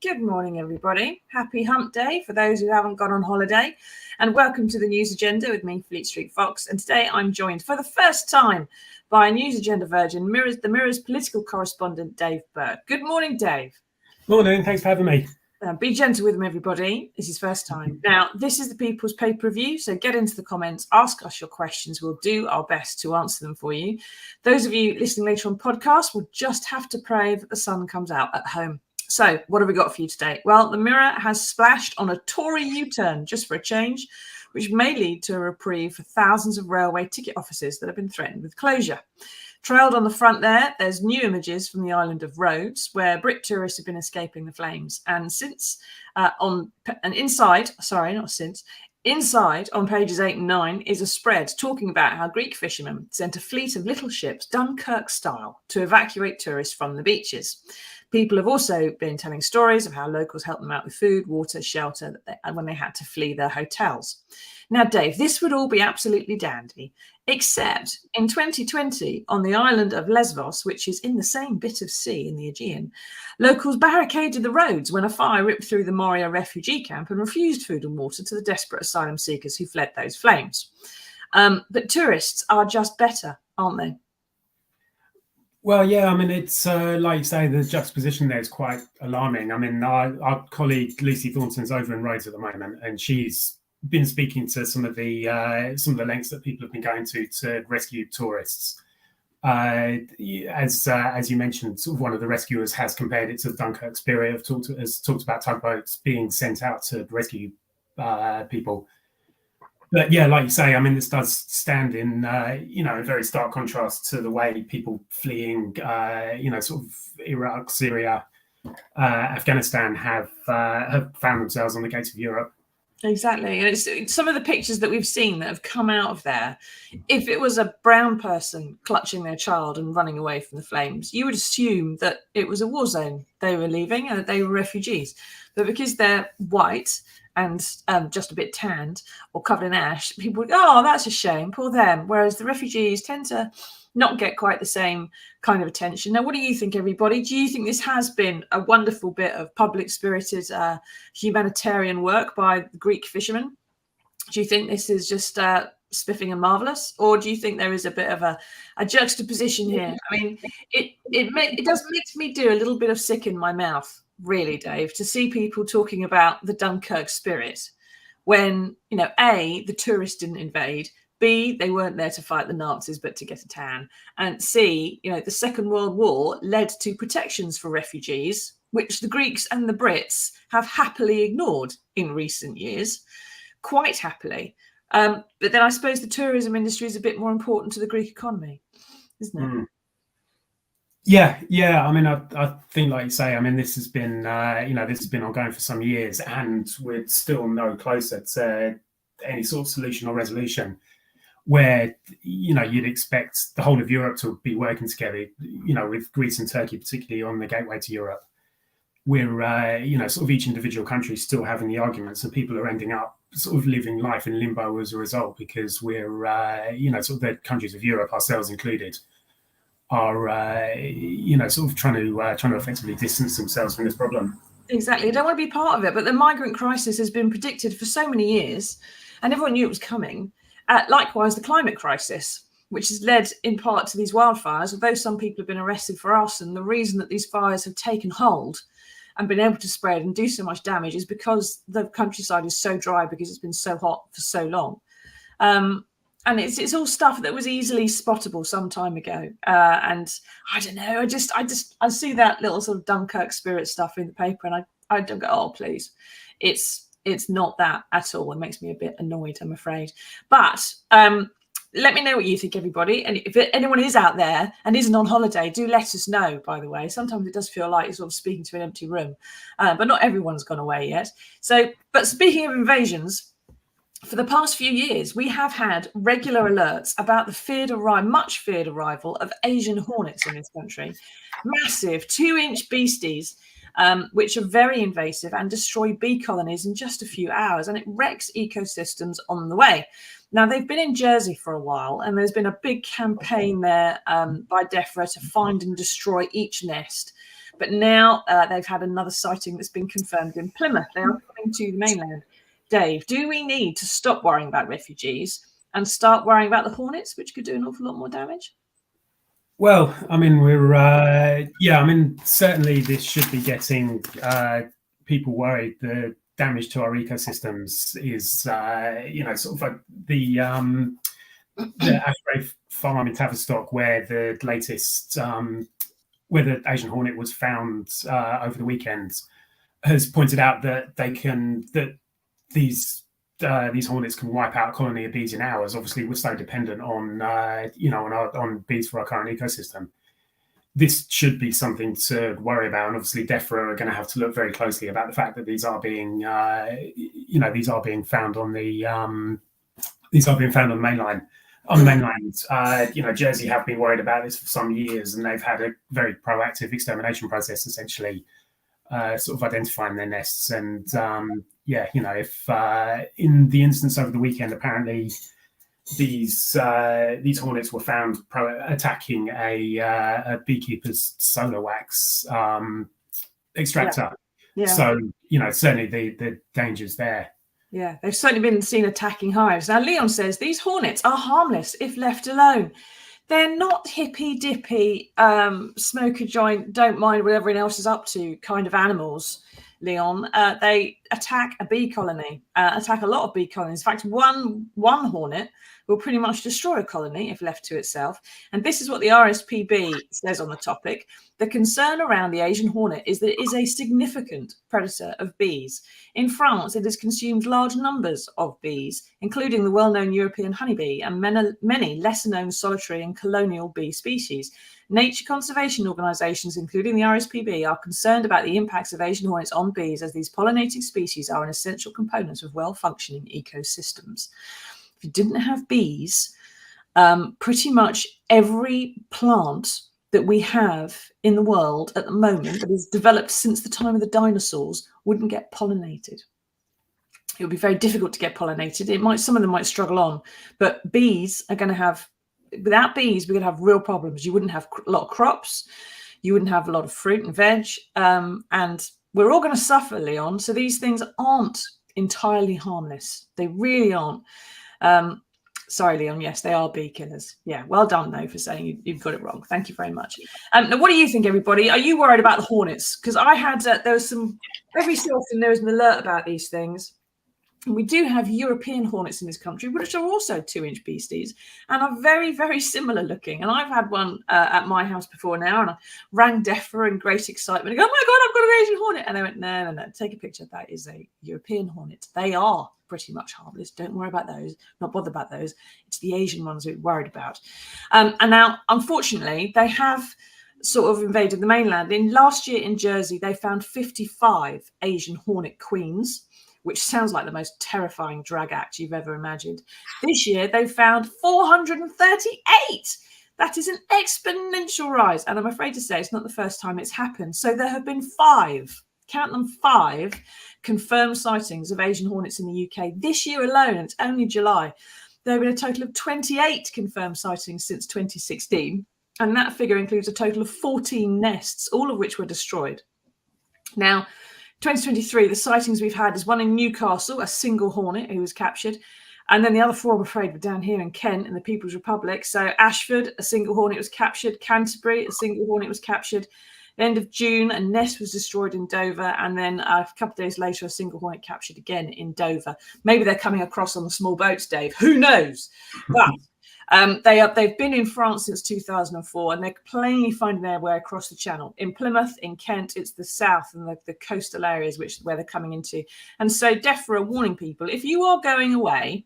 Good morning, everybody. Happy hump day for those who haven't gone on holiday. And welcome to the News Agenda with me, Fleet Street Fox. And today I'm joined for the first time by News Agenda Virgin, the Mirror's political correspondent, Dave Burke. Good morning, Dave. Morning. Thanks for having me. Be gentle with him, everybody. It's his first time. Now, this is the People's Pay-Per-View, so get into the comments, ask us your questions. We'll do our best to answer them for you. Those of you listening later on podcast will just have to pray that the sun comes out at home. So what have we got for you today? Well, the Mirror has splashed on a Tory U-turn just for a change, which may lead to a reprieve for thousands of railway ticket offices that have been threatened with closure. Trailed on the front there's new images from the island of Rhodes, where Brit tourists have been escaping the flames. And inside on pages 8 and 9 is a spread talking about how Greek fishermen sent a fleet of little ships, Dunkirk style, to evacuate tourists from the beaches. People have also been telling stories of how locals helped them out with food, water, shelter when they had to flee their hotels. Now, Dave, this would all be absolutely dandy, except in 2020 on the island of Lesbos, which is in the same bit of sea in the Aegean, locals barricaded the roads when a fire ripped through the Moria refugee camp and refused food and water to the desperate asylum seekers who fled those flames. But tourists are just better, aren't they? Well, yeah, I mean, it's like you say, the juxtaposition there is quite alarming. I mean, our colleague Lucy Thornton's over in Rhodes at the moment, and she's been speaking to some of the lengths that people have been going to rescue tourists. As you mentioned, sort of one of the rescuers has compared it to the Dunkirk spirit. Has talked about tugboats being sent out to rescue people. But yeah, like you say, I mean, this does stand in, a very stark contrast to the way people fleeing, sort of Iraq, Syria, Afghanistan have found themselves on the gates of Europe. Exactly. And it's some of the pictures that we've seen that have come out of there. If it was a brown person clutching their child and running away from the flames, you would assume that it was a war zone they were leaving and that they were refugees. But because they're white and just a bit tanned or covered in ash, people would go, oh, that's a shame, poor them. Whereas the refugees tend to not get quite the same kind of attention. Now, what do you think, everybody? Do you think this has been a wonderful bit of public-spirited humanitarian work by the Greek fishermen? Do you think this is just spiffing and marvellous? Or do you think there is a bit of a juxtaposition here? I mean, it does make me do a little bit of sick in my mouth, really, Dave, to see people talking about the Dunkirk spirit when, A, the tourists didn't invade, B, they weren't there to fight the Nazis, but to get a tan. And C, the Second World War led to protections for refugees, which the Greeks and the Brits have happily ignored in recent years, quite happily. But then I suppose the tourism industry is a bit more important to the Greek economy, isn't it? Mm. Yeah. I mean, I think, like you say, I mean, this has been, this has been ongoing for some years, and we're still no closer to any sort of solution or resolution where, you'd expect the whole of Europe to be working together, with Greece and Turkey, particularly on the gateway to Europe. We're, sort of each individual country still having the arguments, and people are ending up sort of living life in limbo as a result, because we're, sort of the countries of Europe, ourselves included, are, sort of trying to effectively distance themselves from this problem. Exactly. I don't want to be part of it, but the migrant crisis has been predicted for so many years, and everyone knew it was coming. Likewise, the climate crisis, which has led in part to these wildfires, although some people have been arrested for arson. The reason that these fires have taken hold and been able to spread and do so much damage is because the countryside is so dry, because it's been so hot for so long. And it's all stuff that was easily spottable some time ago. And I don't know, I see that little sort of Dunkirk spirit stuff in the paper, and I don't go, oh, please. It's not that at all. It makes me a bit annoyed, I'm afraid. But let me know what you think, everybody. And if anyone is out there and isn't on holiday, do let us know, by the way. Sometimes it does feel like you're sort of speaking to an empty room, but not everyone's gone away yet. So, but speaking of invasions, for the past few years, we have had regular alerts about the much feared arrival of Asian hornets in this country. Massive 2-inch beasties, which are very invasive and destroy bee colonies in just a few hours, and it wrecks ecosystems on the way. Now, they've been in Jersey for a while, and there's been a big campaign there by DEFRA to find and destroy each nest. But now they've had another sighting that's been confirmed in Plymouth. They are coming to the mainland. Dave, do we need to stop worrying about refugees and start worrying about the hornets, which could do an awful lot more damage? Well, I mean, certainly this should be getting people worried. The damage to our ecosystems is, sort of like the Ashgrave farm in Tavistock, where the latest, where the Asian hornet was found over the weekend, has pointed out that these hornets can wipe out a colony of bees in hours. Obviously, we're so dependent on on bees for our current ecosystem. This should be something to worry about, and obviously, DEFRA are going to have to look very closely about the fact that these are being found on the mainland. On the mainland, Jersey have been worried about this for some years, and they've had a very proactive extermination process, essentially, sort of identifying their nests. And if in the instance over the weekend, apparently these hornets were found attacking a beekeeper's solar wax extractor. Yeah. So certainly the danger's there. Yeah, they've certainly been seen attacking hives. Now, Leon says these hornets are harmless if left alone. They're not hippy-dippy, smoke a joint, don't mind what everyone else is up to kind of animals, Leon. They attack a bee colony, attack a lot of bee colonies. In fact, one hornet will pretty much destroy a colony if left to itself. And this is what the RSPB says on the topic. The concern around the Asian hornet is that it is a significant predator of bees. In France, it has consumed large numbers of bees, including the well-known European honeybee and many lesser-known solitary and colonial bee species. Nature conservation organisations, including the RSPB, are concerned about the impacts of Asian hornets on bees, as these pollinating species are an essential component of well-functioning ecosystems. If you didn't have bees, pretty much every plant that we have in the world at the moment that is developed since the time of the dinosaurs wouldn't get pollinated. It would be very difficult to get pollinated. Some of them might struggle on, but bees are going to have, without bees, we're going to have real problems. You wouldn't have a lot of crops. You wouldn't have a lot of fruit and veg. And we're all going to suffer, Leon. So these things aren't entirely harmless. They really aren't. Sorry, Leon. Yes, they are bee killers. Yeah, well done, though, for saying you've got it wrong. Thank you very much. Now, what do you think, everybody? Are you worried about the hornets? Because I had, there was some, every so often there is an alert about these things. And we do have European hornets in this country, which are also 2-inch beasties and are very, very similar looking. And I've had one at my house before now, and I rang DEFRA in great excitement. I go, oh my God, I've got an Asian hornet. And they went, no, take a picture. That is a European hornet. They are pretty much harmless. Don't worry about those. Not bother about those. It's the Asian ones we're worried about. And now, unfortunately, they have sort of invaded the mainland. Last year in Jersey, they found 55 Asian hornet queens, which sounds like the most terrifying drag act you've ever imagined. This year, they found 438. That is an exponential rise. And I'm afraid to say it's not the first time it's happened. So there have been 5, count them, 5 confirmed sightings of Asian hornets in the UK. This year alone, it's only July, there have been a total of 28 confirmed sightings since 2016. And that figure includes a total of 14 nests, all of which were destroyed. Now, 2023, the sightings we've had is one in Newcastle, a single hornet who was captured. And then the other 4, I'm afraid, were down here in Kent in the People's Republic. So Ashford, a single hornet was captured. Canterbury, a single hornet was captured. The end of June, a nest was destroyed in Dover. And then a couple of days later, a single hornet captured again in Dover. Maybe they're coming across on the small boats, Dave. Who knows? But They've been in France since 2004, and they're plainly finding their way across the Channel. In Plymouth, in Kent, it's the south and the coastal areas where they're coming into. And so DEFRA are warning people, if you are going away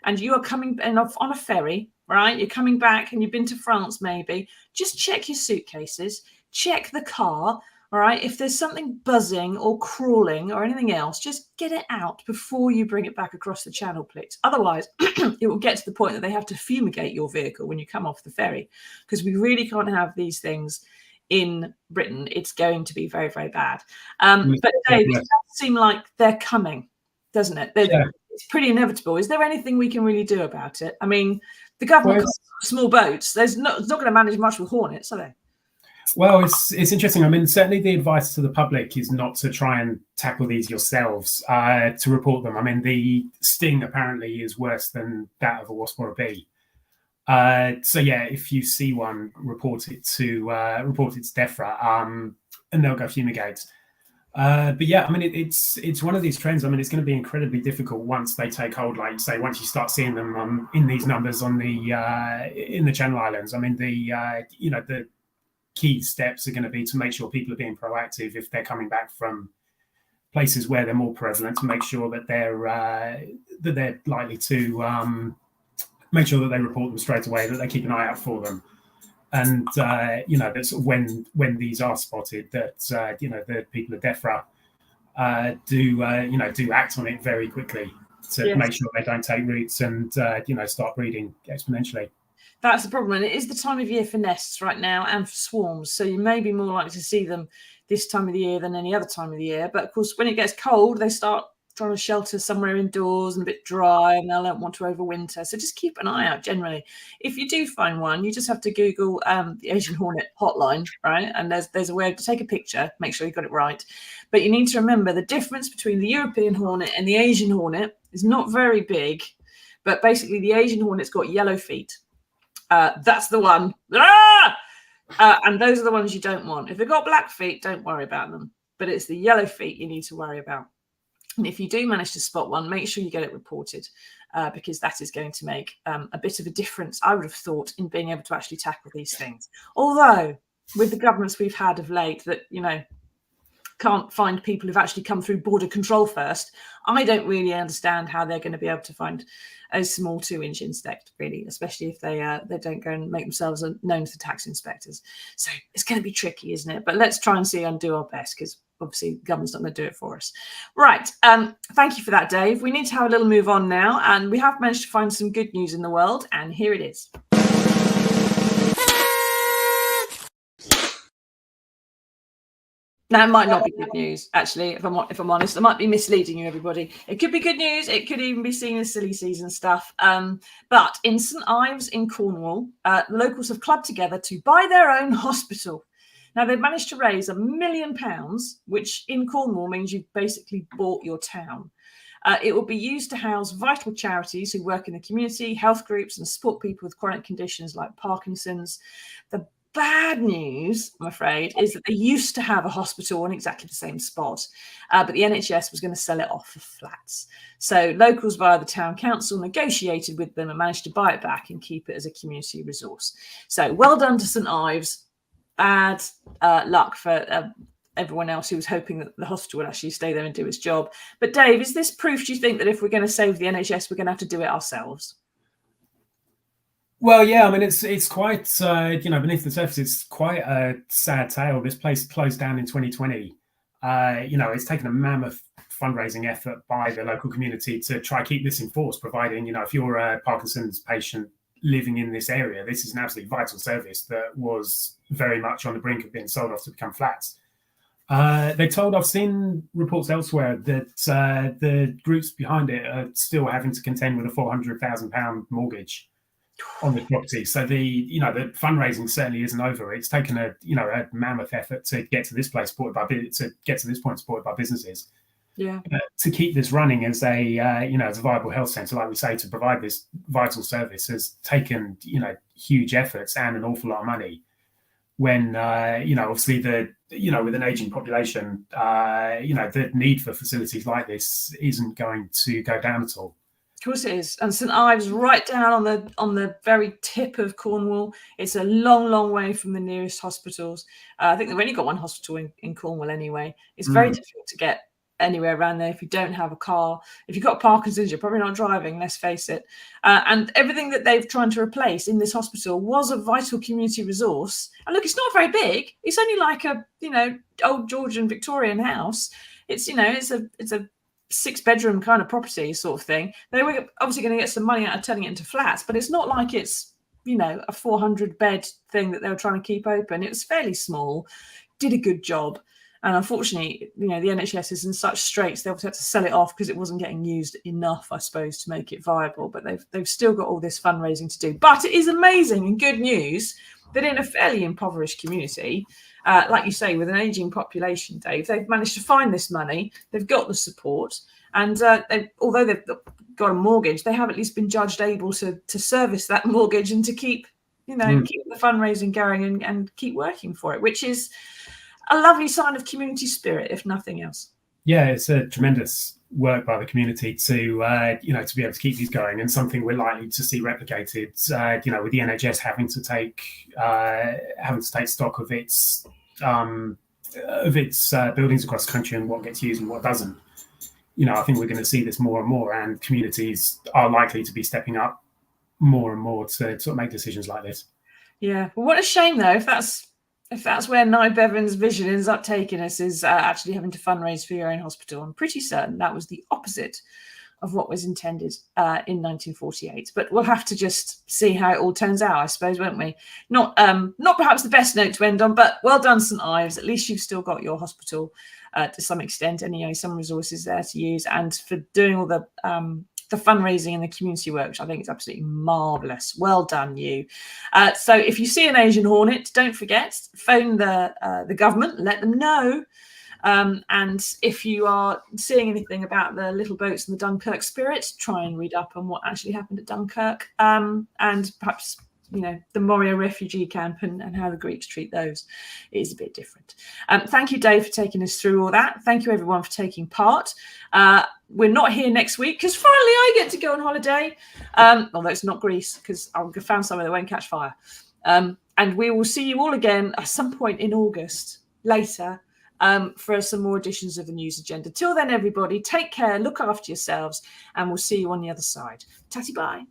and you are coming on a ferry, right, you're coming back and you've been to France maybe, just check your suitcases, check the car. All right, if there's something buzzing or crawling or anything else, just get it out before you bring it back across the Channel, please. Otherwise, it will get to the point that they have to fumigate your vehicle when you come off the ferry, because we really can't have these things in Britain. It's going to be very, very bad. But Dave, it does seem like they're coming, doesn't it? It's pretty inevitable. Is there anything we can really do about it? I mean, the government got small boats. It's not going to manage much with Hornets, are they? Well, it's interesting. I mean, certainly the advice to the public is not to try and tackle these yourselves, to report them. I mean, the sting apparently is worse than that of a wasp or a bee. So yeah, if you see one, report it to DEFRA, and they'll go fumigate. But yeah, I mean, it's one of these trends. I mean, it's going to be incredibly difficult once they take hold. Like you say, once you start seeing them in these numbers on in the Channel Islands. I mean, the key steps are going to be to make sure people are being proactive if they're coming back from places where they're more prevalent, to make sure that they're likely to make sure that they report them straight away, that they keep an eye out for them, and that's when these are spotted, that the people at DEFRA do act on it very quickly to make sure they don't take roots and start breeding exponentially. That's the problem. And it is the time of year for nests right now and for swarms. So you may be more likely to see them this time of the year than any other time of the year. But of course, when it gets cold, they start trying to shelter somewhere indoors and a bit dry, and they don't want to overwinter. So just keep an eye out generally. If you do find one, you just have to Google the Asian Hornet hotline, right? And there's a way to take a picture, make sure you got it right. But you need to remember the difference between the European Hornet and the Asian Hornet is not very big. But basically, the Asian Hornet's got yellow feet. That's the one. And those are the ones you don't want. If they've got black feet, don't worry about them. But it's the yellow feet you need to worry about. And if you do manage to spot one, make sure you get it reported, because that is going to make a bit of a difference, I would have thought, in being able to actually tackle these things. Although, with the governments we've had of late that, can't find people who've actually come through border control first, I don't really understand how they're going to be able to find a small 2-inch insect, really, especially if they don't go and make themselves known to tax inspectors. So it's going to be tricky, isn't it? But let's try and see and do our best, because obviously the government's not going to do it for us. Right. Thank you for that, Dave. We need to have a little move on now, and we have managed to find some good news in the world, and here it is. Now, it might not be good news, actually, if I'm honest. I might be misleading you, everybody. It could be good news. It could even be seen as silly season stuff. But in St Ives in Cornwall, the locals have clubbed together to buy their own hospital. Now, they've managed to raise £1 million, which in Cornwall means you've basically bought your town. It will be used to house vital charities who work in the community, health groups, and support people with chronic conditions like Parkinson's. The bad news, I'm afraid, is that they used to have a hospital on exactly the same spot, but the NHS was going to sell it off for flats. So locals via the town council negotiated with them and managed to buy it back and keep it as a community resource. So well done to St Ives. Bad luck for everyone else who was hoping that the hospital would actually stay there and do its job. But Dave, is this proof, do you think, that if we're going to save the NHS, we're going to have to do it ourselves? Well, yeah, I mean, it's quite, beneath the surface, it's quite a sad tale. This place closed down in 2020. It's taken a mammoth fundraising effort by the local community to try keep this in force, providing, if you're a Parkinson's patient living in this area, this is an absolutely vital service that was very much on the brink of being sold off to become flats. I've seen reports elsewhere that the groups behind it are still having to contend with a £400,000 mortgage on the property. So the fundraising certainly isn't over. It's taken a mammoth effort to get to this point supported by businesses. Yeah. To keep this running as a as a viable health centre, like we say, to provide this vital service has taken huge efforts and an awful lot of money. When obviously with an aging population, the need for facilities like this isn't going to go down at all. Of course it is. And St Ives, right down on the very tip of Cornwall. It's a long, long way from the nearest hospitals. I think they've only got one hospital in Cornwall anyway. It's very difficult to get anywhere around there if you don't have a car. If you've got Parkinson's, you're probably not driving, let's face it. And everything that they've tried to replace in this hospital was a vital community resource. And look, it's not very big. It's only like a, old Georgian Victorian house. It's, it's a 6-bedroom kind of property sort of thing. They were obviously going to get some money out of turning it into flats, but it's not like it's, a 400-bed thing that they were trying to keep open. It was fairly small, did a good job. And unfortunately, the NHS is in such straits, they obviously had to sell it off because it wasn't getting used enough, I suppose, to make it viable. But they've still got all this fundraising to do. But it is amazing and good news that in a fairly impoverished community, like you say, with an ageing population, Dave, they've managed to find this money. They've got the support. And although they've got a mortgage, they have at least been judged able to service that mortgage and to keep keep the fundraising going and keep working for it, which is a lovely sign of community spirit, if nothing else. Yeah, it's a tremendous work by the community to be able to keep these going, and something we're likely to see replicated. With the NHS having to take stock of its buildings across the country and what gets used and what doesn't. I think we're going to see this more and more, and communities are likely to be stepping up more and more to sort of make decisions like this. Yeah, well, what a shame though if that's where Nye Bevan's vision ends up taking us, is actually having to fundraise for your own hospital. I'm pretty certain that was the opposite of what was intended in 1948. But we'll have to just see how it all turns out, I suppose, won't we? Not perhaps the best note to end on, but well done, St Ives. At least you've still got your hospital to some extent, and some resources there to use, and for doing all the fundraising and the community work, which I think is absolutely marvellous. Well done, you. So if you see an Asian hornet, don't forget, phone the government, let them know. And if you are seeing anything about the little boats and the Dunkirk spirit, try and read up on what actually happened at Dunkirk, and perhaps the Moria refugee camp and how the Greeks treat those is a bit different. Thank you, Dave, for taking us through all that. Thank you, everyone, for taking part. We're not here next week because finally I get to go on holiday, although it's not Greece because I've found somewhere that won't catch fire. And we will see you all again at some point in August later for some more editions of the News Agenda. Till then, everybody, take care, look after yourselves, and we'll see you on the other side. Tatty bye.